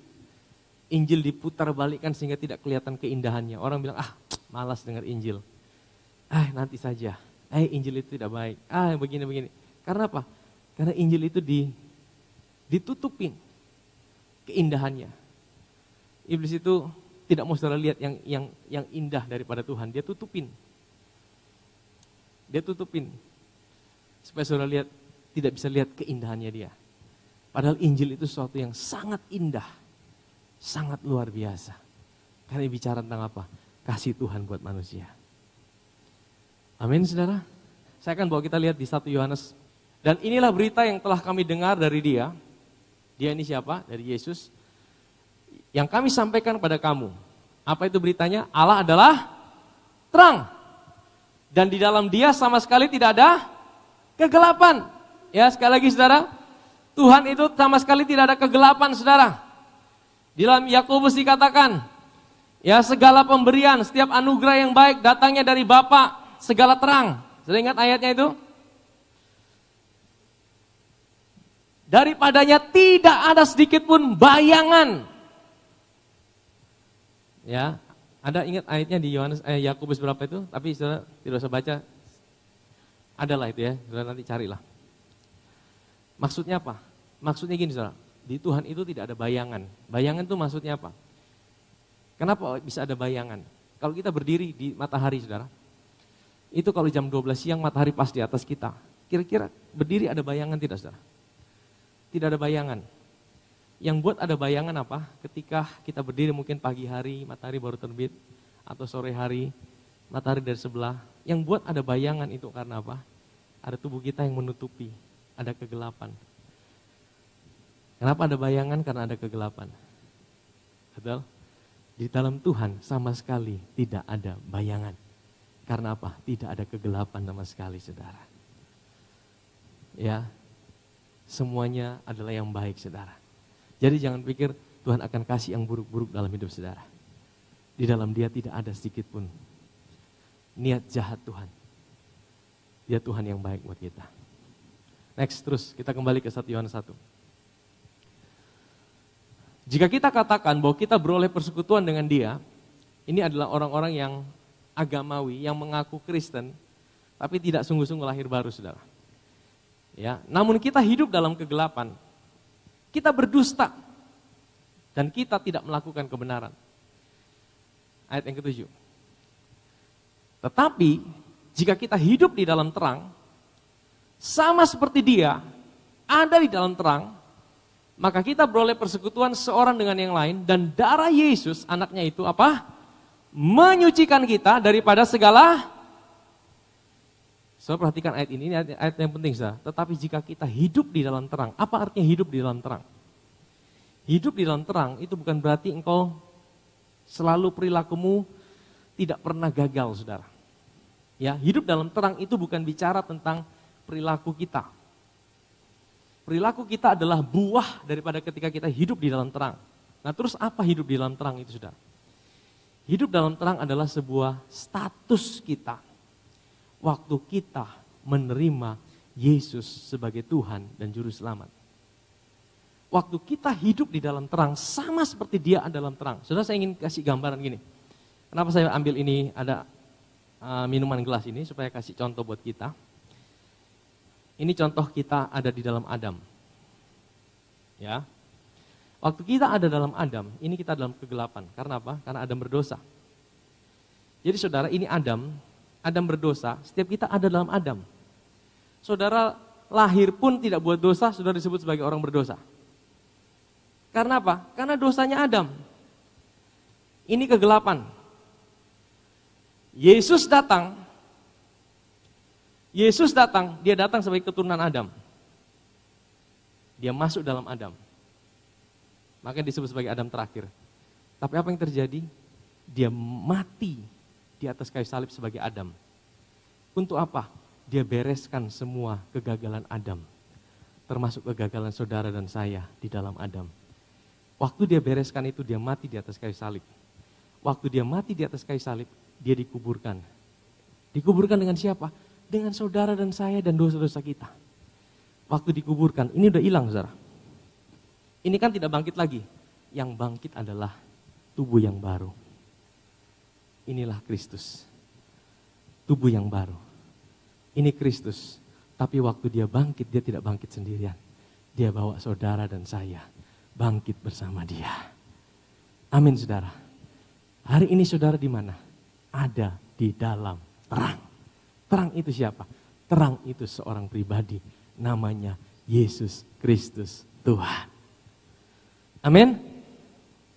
S2: Injil diputar balikkan sehingga tidak kelihatan keindahannya. Orang bilang, malas dengar Injil. Nanti saja. Injil itu tidak baik. Begini-begini. Karena apa? Karena Injil itu ditutupin keindahannya. Iblis itu tidak mau saudara lihat yang indah daripada Tuhan. Dia tutupin. Supaya saudara lihat, tidak bisa lihat keindahannya dia. Padahal Injil itu sesuatu yang sangat indah. Sangat luar biasa. Karena bicara tentang apa? Kasih Tuhan buat manusia. Amin saudara. Saya akan bawa kita lihat di 1 Yohanes. Dan inilah berita yang telah kami dengar dari dia. Dia ini siapa? Dari Yesus. Yang kami sampaikan pada kamu. Apa itu beritanya? Allah adalah terang. Dan di dalam dia sama sekali tidak ada kegelapan. Ya sekali lagi saudara. Tuhan itu sama sekali tidak ada kegelapan saudara. Di dalam Yakobus dikatakan, ya segala pemberian, setiap anugerah yang baik datangnya dari Bapa, segala terang. Sudah ingat ayatnya itu? Daripadanya tidak ada sedikit pun bayangan. Ya, ada ingat ayatnya di Yakobus berapa itu? Tapi saudara tidak usah baca. Adalah itu ya, saudara nanti carilah. Maksudnya apa? Maksudnya gini saudara. Di Tuhan itu tidak ada bayangan. Bayangan itu maksudnya apa? Kenapa bisa ada bayangan? Kalau kita berdiri di matahari saudara, itu kalau jam 12 siang matahari pas di atas kita. Kira-kira berdiri ada bayangan tidak saudara? Tidak ada bayangan. Yang buat ada bayangan apa? Ketika kita berdiri mungkin pagi hari, matahari baru terbit, atau sore hari, matahari dari sebelah. Yang buat ada bayangan itu karena apa? Ada tubuh kita yang menutupi, ada kegelapan. Kenapa ada bayangan? Karena ada kegelapan. Betul? Di dalam Tuhan sama sekali tidak ada bayangan. Karena apa? Tidak ada kegelapan sama sekali, saudara. Ya, semuanya adalah yang baik, saudara. Jadi jangan pikir Tuhan akan kasih yang buruk-buruk dalam hidup saudara. Di dalam Dia tidak ada sedikit pun niat jahat Tuhan. Dia Tuhan yang baik buat kita. Next, terus kita kembali ke 1 Yohanes 1. Jika kita katakan bahwa kita beroleh persekutuan dengan Dia, ini adalah orang-orang yang agamawi, yang mengaku Kristen, tapi tidak sungguh-sungguh lahir baru, saudara. Ya, namun kita hidup dalam kegelapan. Kita berdusta dan kita tidak melakukan kebenaran. Ayat yang ke-7. Tetapi jika kita hidup di dalam terang, sama seperti Dia ada di dalam terang, maka kita beroleh persekutuan seorang dengan yang lain dan darah Yesus anaknya itu apa? Menyucikan kita daripada segala. So, perhatikan ayat ini ayat yang penting, saudara. Tetapi jika kita hidup di dalam terang, apa artinya hidup di dalam terang? Hidup di dalam terang itu bukan berarti engkau selalu perilakumu tidak pernah gagal, saudara. Ya, hidup dalam terang itu bukan bicara tentang perilaku kita. Perilaku kita adalah buah daripada ketika kita hidup di dalam terang. Nah, terus apa hidup di dalam terang itu, saudara? Hidup dalam terang adalah sebuah status kita. Waktu kita menerima Yesus sebagai Tuhan dan Juru Selamat. Waktu kita hidup di dalam terang sama seperti Dia ada dalam terang. Saudara, saya ingin kasih gambaran gini. Kenapa saya ambil ini ada minuman gelas ini supaya kasih contoh buat kita. Ini contoh kita ada di dalam Adam. Ya. Waktu kita ada dalam Adam, ini kita dalam kegelapan. Karena apa? Karena Adam berdosa. Jadi saudara, ini Adam berdosa, setiap kita ada dalam Adam. Saudara lahir pun tidak buat dosa, saudara disebut sebagai orang berdosa. Karena apa? Karena dosanya Adam. Ini kegelapan. Yesus datang, dia datang sebagai keturunan Adam. Dia masuk dalam Adam. Makanya disebut sebagai Adam terakhir. Tapi apa yang terjadi? Dia mati di atas kayu salib sebagai Adam. Untuk apa? Dia bereskan semua kegagalan Adam. Termasuk kegagalan saudara dan saya di dalam Adam. Waktu dia bereskan itu, dia mati di atas kayu salib. Waktu dia mati di atas kayu salib, dia dikuburkan. Dikuburkan dengan siapa? Dengan saudara dan saya dan dosa-dosa kita. Waktu dikuburkan, ini udah hilang, saudara. Ini kan tidak bangkit lagi. Yang bangkit adalah tubuh yang baru. Inilah Kristus. Tubuh yang baru. Ini Kristus. Tapi waktu dia bangkit, dia tidak bangkit sendirian. Dia bawa saudara dan saya bangkit bersama Dia. Amin, saudara. Hari ini saudara di mana? Ada di dalam terang. Terang itu siapa? Terang itu seorang pribadi. Namanya Yesus Kristus Tuhan. Amin.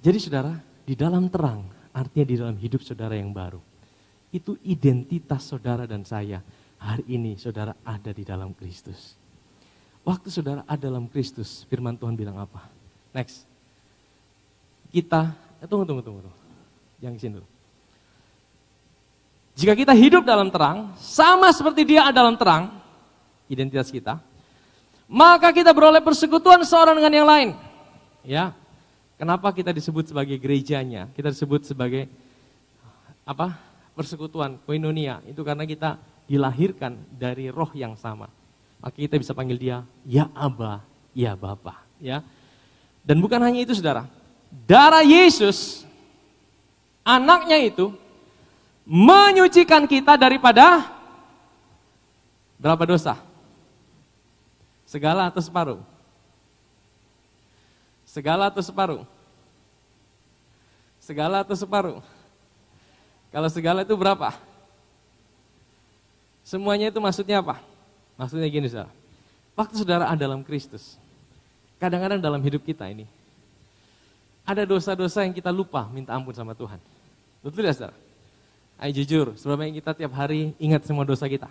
S2: Jadi saudara, di dalam terang, artinya di dalam hidup saudara yang baru. Itu identitas saudara dan saya. Hari ini saudara ada di dalam Kristus. Waktu saudara ada dalam Kristus, firman Tuhan bilang apa? Next. Kita, tunggu. Jangan kesini dulu. Jika kita hidup dalam terang, sama seperti Dia ada dalam terang, identitas kita, maka kita beroleh persekutuan seorang dengan yang lain. Ya. Kenapa kita disebut sebagai gerejanya? Kita disebut sebagai apa? Persekutuan, koinonia. Itu karena kita dilahirkan dari roh yang sama. Maka kita bisa panggil Dia ya Aba, ya Bapa, ya. Dan bukan hanya itu, saudara. Darah Yesus, anaknya itu, menyucikan kita daripada berapa dosa? Segala atau separuh? Segala atau separuh? Segala atau separuh? Kalau segala itu berapa? Semuanya itu maksudnya apa? Maksudnya gini, saudara. Waktu saudara ada dalam Kristus, kadang-kadang dalam hidup kita ini, ada dosa-dosa yang kita lupa minta ampun sama Tuhan. Betul ya saudara? Ayo jujur, seberapa yang kita tiap hari ingat semua dosa kita?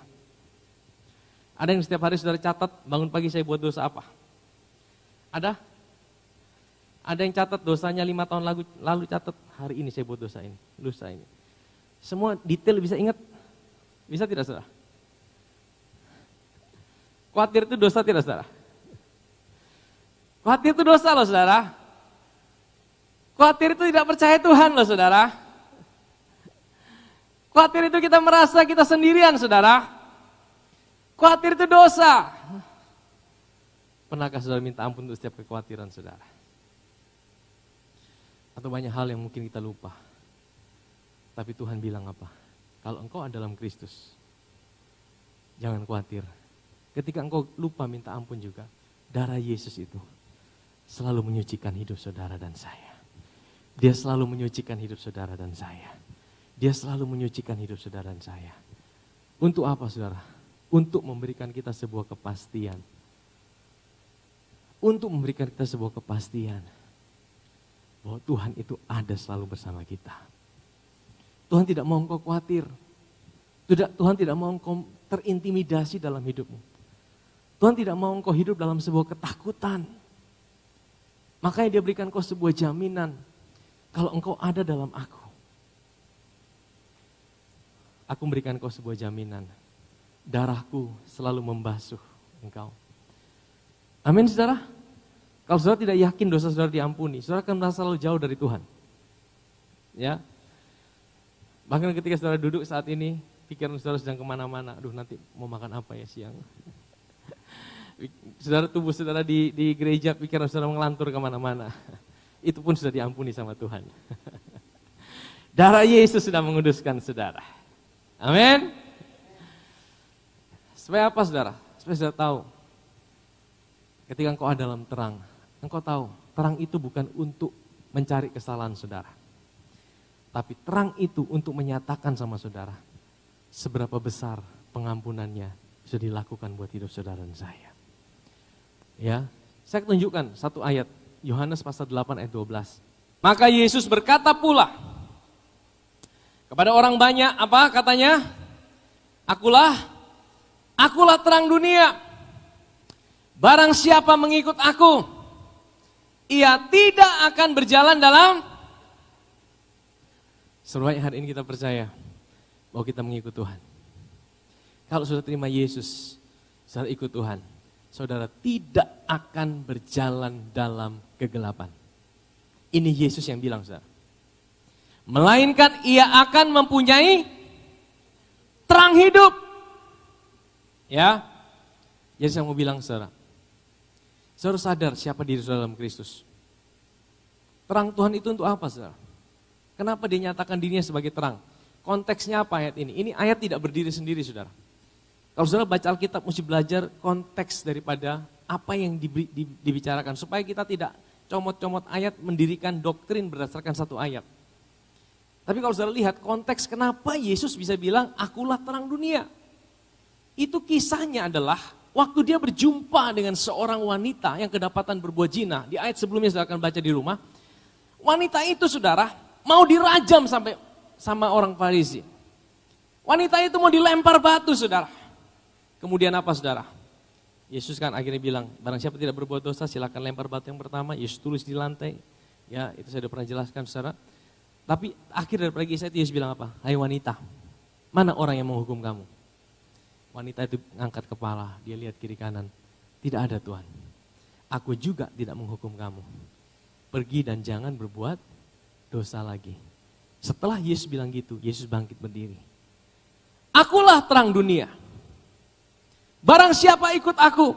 S2: Ada yang setiap hari saudara catat, bangun pagi saya buat dosa apa? Ada? Ada yang catat dosanya 5 tahun lalu catat, hari ini saya buat dosa ini, lusa ini. Semua detail bisa ingat? Bisa tidak saudara? Khawatir itu dosa tidak saudara? Khawatir itu dosa loh saudara. Khawatir itu tidak percaya Tuhan loh saudara. Khawatir itu kita merasa kita sendirian saudara. Khawatir itu dosa. Pernahkah saudara minta ampun untuk setiap kekhawatiran saudara? Atau banyak hal yang mungkin kita lupa. Tapi Tuhan bilang apa? Kalau engkau ada dalam Kristus, jangan khawatir. Ketika engkau lupa minta ampun juga, darah Yesus itu selalu menyucikan hidup saudara dan saya. Dia selalu menyucikan hidup saudara dan saya. Dia selalu menyucikan hidup saudara dan saya. Untuk apa saudara? Untuk memberikan kita sebuah kepastian. Untuk memberikan kita sebuah kepastian bahwa Tuhan itu ada selalu bersama kita. Tuhan tidak mau engkau khawatir. Tuhan tidak mau engkau terintimidasi dalam hidupmu. Tuhan tidak mau engkau hidup dalam sebuah ketakutan. Makanya dia berikan engkau sebuah jaminan. Kalau engkau ada dalam aku memberikan engkau sebuah jaminan. Darahku selalu membasuh engkau. Amin saudara. Kalau saudara tidak yakin dosa saudara diampuni, saudara akan merasa selalu jauh dari Tuhan. Ya. Bahkan ketika saudara duduk saat ini, pikiran saudara sedang kemana-mana. Aduh nanti mau makan apa ya siang. Saudara tubuh saudara di gereja, pikiran saudara mengelantur kemana-mana. Itu pun sudah diampuni sama Tuhan. Darah Yesus sudah menguduskan saudara. Amin. Supaya apa saudara? Supaya saudara tahu. Ketika engkau ada dalam terang, engkau tahu terang itu bukan untuk mencari kesalahan saudara. Tapi terang itu untuk menyatakan sama saudara seberapa besar pengampunannya sudah dilakukan buat hidup saudara dan saya. Ya, saya tunjukkan satu ayat, Yohanes pasal 8 ayat 12. Maka Yesus berkata pula kepada orang banyak, apa katanya? Akulah terang dunia. Barang siapa mengikut aku, ia tidak akan berjalan dalam. Sebenarnya hari ini kita percaya bahwa kita mengikut Tuhan. Kalau sudah terima Yesus, saudara ikut Tuhan, saudara tidak akan berjalan dalam kegelapan. Ini Yesus yang bilang saudara. Melainkan ia akan mempunyai terang hidup. Ya, jadi saya mau bilang saudara, saudara sadar siapa diri saudara dalam Kristus. Terang Tuhan itu untuk apa saudara? Kenapa dia nyatakan dirinya sebagai terang? Konteksnya apa ayat ini? Ini ayat tidak berdiri sendiri saudara. Kalau saudara baca Alkitab mesti belajar konteks daripada apa yang dibicarakan. Supaya kita tidak comot-comot ayat mendirikan doktrin berdasarkan satu ayat. Tapi kalau saudara lihat konteks kenapa Yesus bisa bilang akulah terang dunia. Itu kisahnya adalah waktu dia berjumpa dengan seorang wanita yang kedapatan berbuat zina. Di ayat sebelumnya saudara akan baca di rumah. Wanita itu saudara mau dirajam sampai sama orang Farisi. Wanita itu mau dilempar batu saudara. Kemudian apa saudara? Yesus kan akhirnya bilang, barang siapa tidak berbuat dosa silakan lempar batu yang pertama. Yesus tulis di lantai. Ya itu saya sudah pernah jelaskan saudara. Tapi akhir daripada kisah itu Yesus bilang apa? Hai wanita, mana orang yang menghukum kamu? Wanita itu ngangkat kepala, dia lihat kiri kanan. Tidak ada Tuhan. Aku juga tidak menghukum kamu. Pergi dan jangan berbuat dosa lagi. Setelah Yesus bilang gitu, Yesus bangkit berdiri. Akulah terang dunia. Barang siapa ikut aku,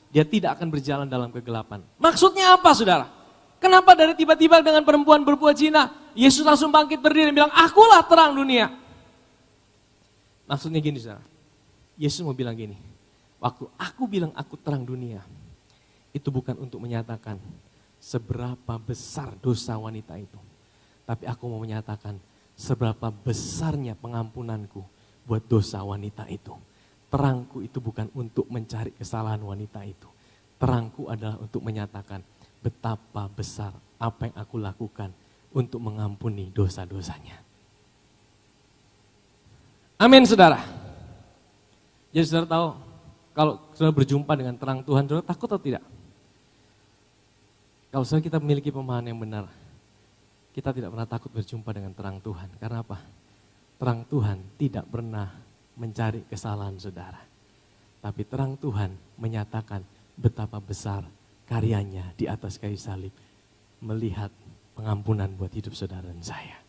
S2: dia tidak akan berjalan dalam kegelapan. Maksudnya apa saudara? Kenapa dari tiba-tiba dengan perempuan berbuat zina, Yesus langsung bangkit berdiri dan bilang, akulah terang dunia. Maksudnya gini saudara, Yesus mau bilang gini, waktu aku bilang aku terang dunia, itu bukan untuk menyatakan seberapa besar dosa wanita itu. Tapi aku mau menyatakan seberapa besarnya pengampunanku buat dosa wanita itu. Terangku itu bukan untuk mencari kesalahan wanita itu. Terangku adalah untuk menyatakan betapa besar apa yang aku lakukan untuk mengampuni dosa-dosanya. Amin, saudara. Jadi saudara tahu, kalau saudara berjumpa dengan terang Tuhan, saudara takut atau tidak? Kalau saudara kita memiliki pemahaman yang benar, kita tidak pernah takut berjumpa dengan terang Tuhan. Karena apa? Terang Tuhan tidak pernah mencari kesalahan saudara. Tapi terang Tuhan menyatakan betapa besar karyanya di atas kayu salib. Melihat pengampunan buat hidup saudara dan saya.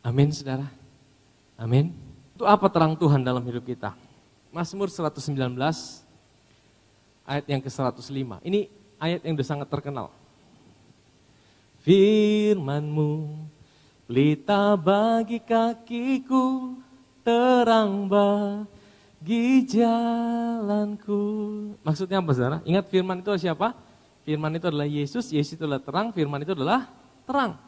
S2: Amin, saudara. Amin. Itu apa terang Tuhan dalam hidup kita? Mazmur 119 ayat yang ke-105. Ini ayat yang sudah sangat terkenal. Firman-Mu pelita bagi kakiku, terang bagi jalanku. Maksudnya apa, saudara? Ingat firman itu adalah siapa? Firman itu adalah Yesus, Yesus itu adalah terang, firman itu adalah terang.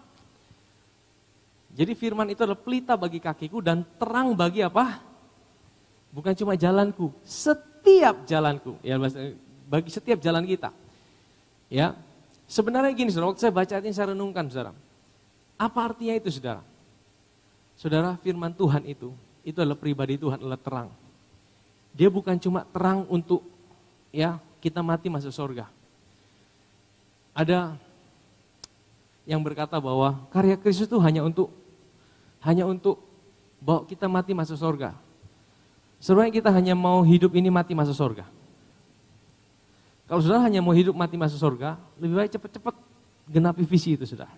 S2: Jadi firman itu adalah pelita bagi kakiku dan terang bagi apa? Bukan cuma jalanku, setiap jalanku. Ya, bagi setiap jalan kita. Ya, sebenarnya gini saudara, waktu saya baca ini saya renungkan saudara. Apa artinya itu saudara? Saudara, firman Tuhan itu adalah pribadi Tuhan, adalah terang. Dia bukan cuma terang untuk ya kita mati masuk surga. Ada yang berkata bahwa karya Kristus itu hanya untuk bawa kita mati masuk surga. Sebenarnya kita hanya mau hidup ini mati masuk surga. Kalau saudara hanya mau hidup mati masuk surga, lebih baik cepat-cepat genapi visi itu saudara.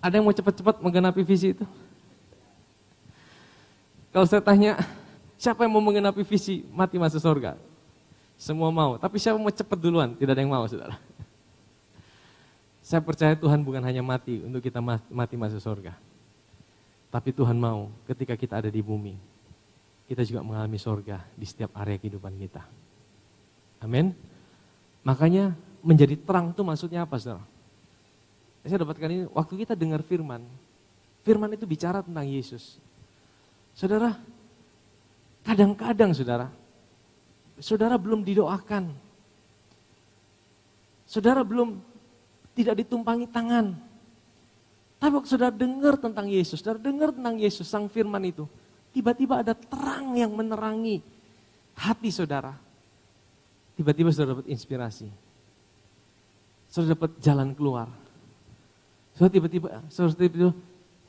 S2: Ada yang mau cepat-cepat menggenapi visi itu? Kalau saya tanya, siapa yang mau menggenapi visi mati masuk surga? Semua mau, tapi siapa mau cepat duluan? Tidak ada yang mau saudara. Saya percaya Tuhan bukan hanya mati untuk kita mati masuk surga. Tapi Tuhan mau ketika kita ada di bumi, kita juga mengalami surga di setiap area kehidupan kita. Amin. Makanya menjadi terang itu maksudnya apa, saudara? Saya dapatkan ini, waktu kita dengar firman itu bicara tentang Yesus. Saudara, kadang-kadang saudara belum didoakan. Saudara belum tidak ditumpangi tangan. Tapi waktu saudara dengar tentang Yesus, saudara dengar tentang Yesus, sang firman itu, tiba-tiba ada terang yang menerangi hati saudara. Tiba-tiba saudara dapat inspirasi. Saudara dapat jalan keluar. Saudara tiba-tiba,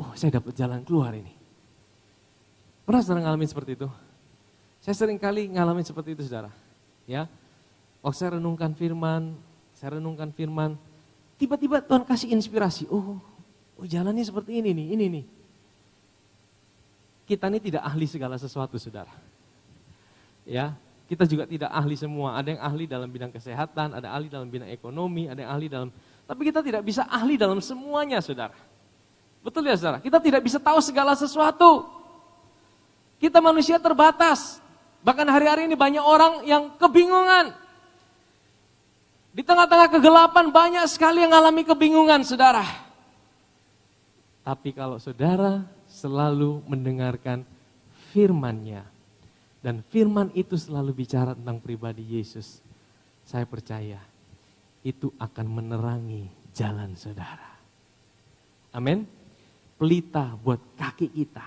S2: oh saya dapat jalan keluar ini. Pernah saudara ngalamin seperti itu? Saya sering kali ngalamin seperti itu saudara. Ya, waktu saya renungkan firman, tiba-tiba Tuhan kasih inspirasi. Oh jalannya seperti ini nih. Kita ini tidak ahli segala sesuatu saudara. Ya, kita juga tidak ahli semua. Ada yang ahli dalam bidang kesehatan, ada ahli dalam bidang ekonomi, ada yang ahli dalam... Tapi kita tidak bisa ahli dalam semuanya saudara. Betul ya saudara? Kita tidak bisa tahu segala sesuatu. Kita manusia terbatas. Bahkan hari-hari ini banyak orang yang kebingungan. Di tengah-tengah kegelapan banyak sekali yang mengalami kebingungan saudara. Tapi kalau saudara selalu mendengarkan firman-Nya, dan firman itu selalu bicara tentang pribadi Yesus, saya percaya itu akan menerangi jalan saudara. Amin. Pelita buat kaki kita.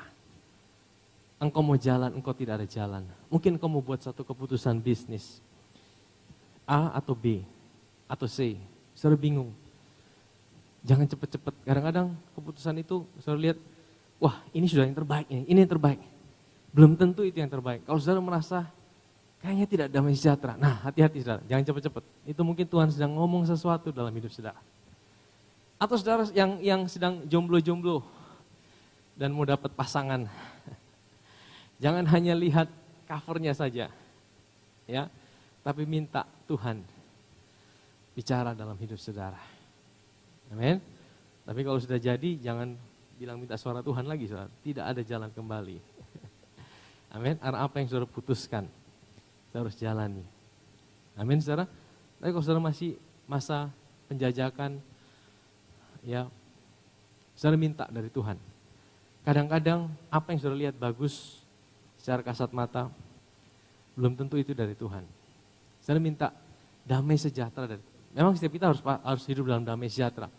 S2: Engkau mau jalan, engkau tidak ada jalan. Mungkin engkau mau buat satu keputusan bisnis. A atau B atau C. Saudara bingung. Jangan cepat-cepat. Kadang-kadang keputusan itu saudara lihat, wah ini sudah yang terbaik, ini yang terbaik. Belum tentu itu yang terbaik. Kalau saudara merasa kayaknya tidak damai sejahtera. Nah hati-hati saudara, jangan cepat-cepat. Itu mungkin Tuhan sedang ngomong sesuatu dalam hidup saudara. Atau saudara yang sedang jomblo-jomblo dan mau dapat pasangan. Jangan hanya lihat covernya saja, ya, tapi minta Tuhan bicara dalam hidup saudara. Amin. Tapi kalau sudah jadi, jangan bilang minta suara Tuhan lagi, saudara. Tidak ada jalan kembali. Amin. Karena apa yang saudara putuskan, saudara harus jalani. Amin, saudara. Tapi kalau saudara masih masa penjajakan, ya, saudara minta dari Tuhan. Kadang-kadang apa yang saudara lihat bagus secara kasat mata, belum tentu itu dari Tuhan. Saudara minta damai sejahtera Memang setiap kita harus hidup dalam damai sejahtera.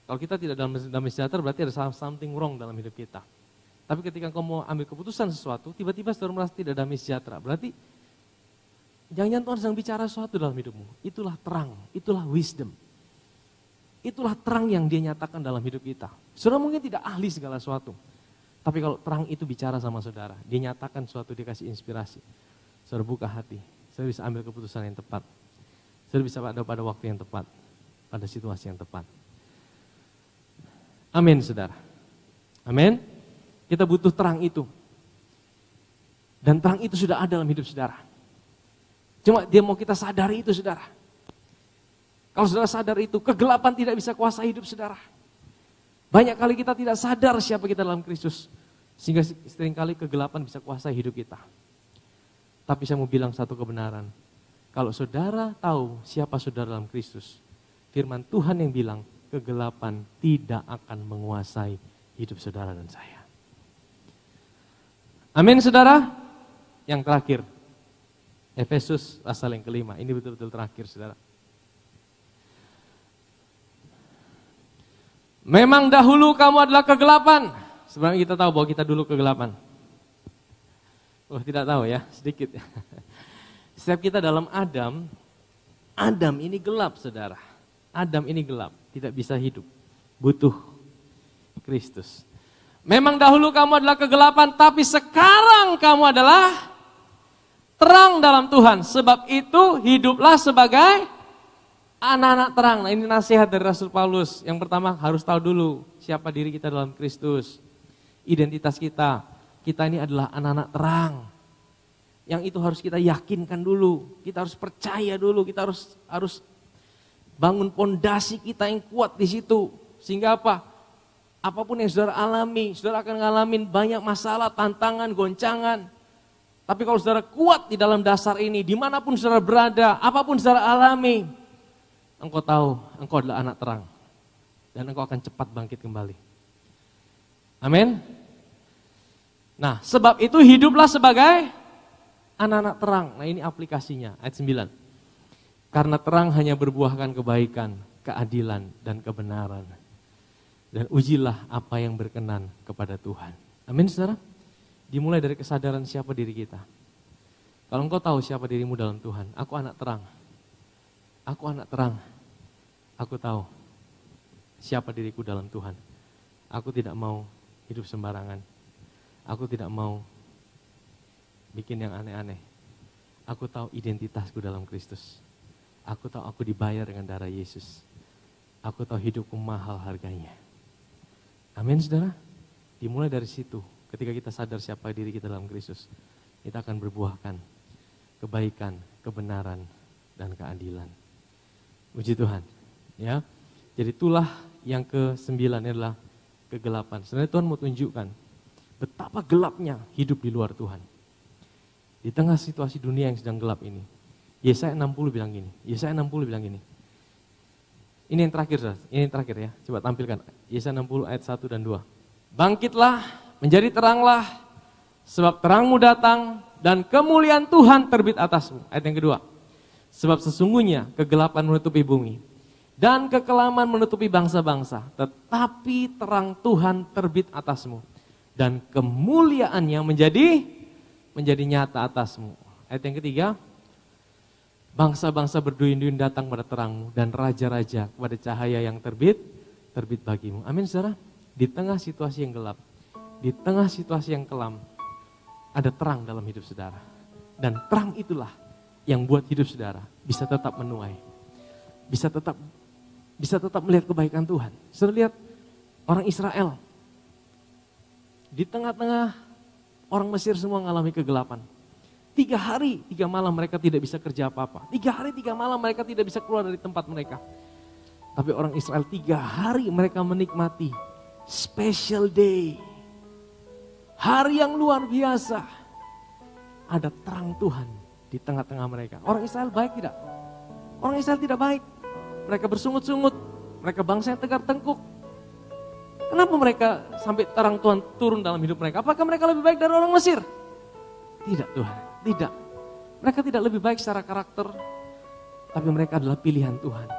S2: Kalau kita tidak dalam damai sejahtera berarti ada something wrong dalam hidup kita. Tapi ketika engkau mau ambil keputusan sesuatu, tiba-tiba saudara merasa tidak damai sejahtera. Berarti jangan-jangan Tuhan sedang bicara sesuatu dalam hidupmu. Itulah terang, itulah wisdom. Itulah terang yang dia nyatakan dalam hidup kita. Saudara mungkin tidak ahli segala sesuatu. Tapi kalau terang itu bicara sama saudara, dia nyatakan sesuatu, dia kasih inspirasi. Saudara buka hati, saudara bisa ambil keputusan yang tepat. Saudara bisa ada pada waktu yang tepat, pada situasi yang tepat. Amin saudara. Amin. Kita butuh terang itu. Dan terang itu sudah ada dalam hidup saudara. Cuma dia mau kita sadari itu saudara. Kalau saudara sadar itu, kegelapan tidak bisa kuasai hidup saudara. Banyak kali kita tidak sadar siapa kita dalam Kristus. Sehingga seringkali kegelapan bisa kuasai hidup kita. Tapi saya mau bilang satu kebenaran. Kalau saudara tahu siapa saudara dalam Kristus, firman Tuhan yang bilang kegelapan tidak akan menguasai hidup saudara dan saya. Amin saudara. Yang terakhir, Efesus pasal yang kelima. Ini betul-betul terakhir saudara. Memang dahulu kamu adalah kegelapan. Sebenarnya kita tahu bahwa kita dulu kegelapan. Oh tidak tahu ya, sedikit. Setiap kita dalam Adam ini gelap saudara. Adam ini gelap, tidak bisa hidup. Butuh Kristus. Memang dahulu kamu adalah kegelapan, tapi sekarang kamu adalah terang dalam Tuhan. Sebab itu hiduplah sebagai anak-anak terang. Nah ini nasihat dari Rasul Paulus. Yang pertama harus tahu dulu siapa diri kita dalam Kristus. Identitas kita. Kita ini adalah anak-anak terang. Yang itu harus kita yakinkan dulu. Kita harus percaya dulu. Kita harus bangun pondasi kita yang kuat di situ. Sehingga apa? Apapun yang saudara alami, saudara akan ngalamin banyak masalah, tantangan, goncangan. Tapi kalau saudara kuat di dalam dasar ini, dimanapun saudara berada, apapun saudara alami, engkau tahu engkau adalah anak terang. Dan engkau akan cepat bangkit kembali. Amin. Nah sebab itu hiduplah sebagai anak-anak terang. Nah ini aplikasinya, ayat 9. Karena terang hanya berbuahkan kebaikan, keadilan, dan kebenaran. Dan ujilah apa yang berkenan kepada Tuhan. Amin saudara. Dimulai dari kesadaran siapa diri kita. Kalau engkau tahu siapa dirimu dalam Tuhan, aku anak terang. Aku anak terang. Aku tahu siapa diriku dalam Tuhan. Aku tidak mau hidup sembarangan. Aku tidak mau bikin yang aneh-aneh. Aku tahu identitasku dalam Kristus. Aku tahu aku dibayar dengan darah Yesus. Aku tahu hidupku mahal harganya. Amin saudara. Dimulai dari situ. Ketika kita sadar siapa diri kita dalam Kristus, kita akan berbuahkan kebaikan, kebenaran, dan keadilan. Puji Tuhan. Ya. Jadi itulah yang ke-9 adalah kegelapan. Sebenarnya Tuhan mau tunjukkan betapa gelapnya hidup di luar Tuhan. Di tengah situasi dunia yang sedang gelap ini. Yesaya 60 bilang gini. Yesaya 60 bilang gini. Ini yang terakhir, saudara. Ini yang terakhir ya. Coba tampilkan. Yesaya 60 ayat 1 dan 2. Bangkitlah, menjadi teranglah, sebab terangmu datang dan kemuliaan Tuhan terbit atasmu. Ayat yang kedua. Sebab sesungguhnya kegelapan menutupi bumi dan kekelaman menutupi bangsa-bangsa. Tetapi terang Tuhan terbit atasmu dan kemuliaannya menjadi nyata atasmu. Ayat yang ketiga. Bangsa-bangsa berduyun-duyun datang pada terangmu dan raja-raja kepada cahaya yang terbit bagimu. Amin saudara. Di tengah situasi yang gelap, di tengah situasi yang kelam, ada terang dalam hidup saudara. Dan terang itulah yang buat hidup saudara bisa tetap menuai. Bisa tetap melihat kebaikan Tuhan. Saudara lihat orang Israel. Di tengah-tengah orang Mesir semua mengalami kegelapan. 3 hari, 3 malam mereka tidak bisa kerja apa-apa. 3 hari, 3 malam mereka tidak bisa keluar dari tempat mereka. Tapi orang Israel 3 hari mereka menikmati special day. Hari yang luar biasa. Ada terang Tuhan di tengah-tengah mereka. Orang Israel baik tidak? Orang Israel tidak baik. Mereka bersungut-sungut. Mereka bangsa yang tegar tengkuk. Kenapa mereka sampai terang Tuhan turun dalam hidup mereka? Apakah mereka lebih baik dari orang Mesir? Tidak Tuhan. Tidak, mereka tidak lebih baik secara karakter, tapi mereka adalah pilihan Tuhan.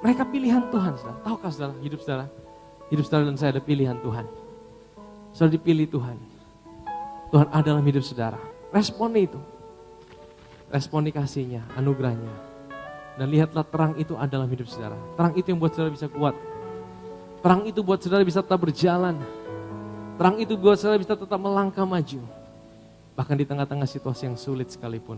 S2: Mereka pilihan Tuhan, saudara. Tahukah saudara, hidup saudara? Hidup saudara dan saya ada pilihan Tuhan. Saudara dipilih Tuhan. Tuhan ada dalam hidup saudara. Responi itu. Responi kasihnya, anugerahnya. Dan lihatlah terang itu ada dalam hidup saudara. Terang itu yang buat saudara bisa kuat. Terang itu buat saudara bisa tetap berjalan. Terang itu buat saudara bisa tetap melangkah maju. Bahkan di tengah-tengah situasi yang sulit sekalipun.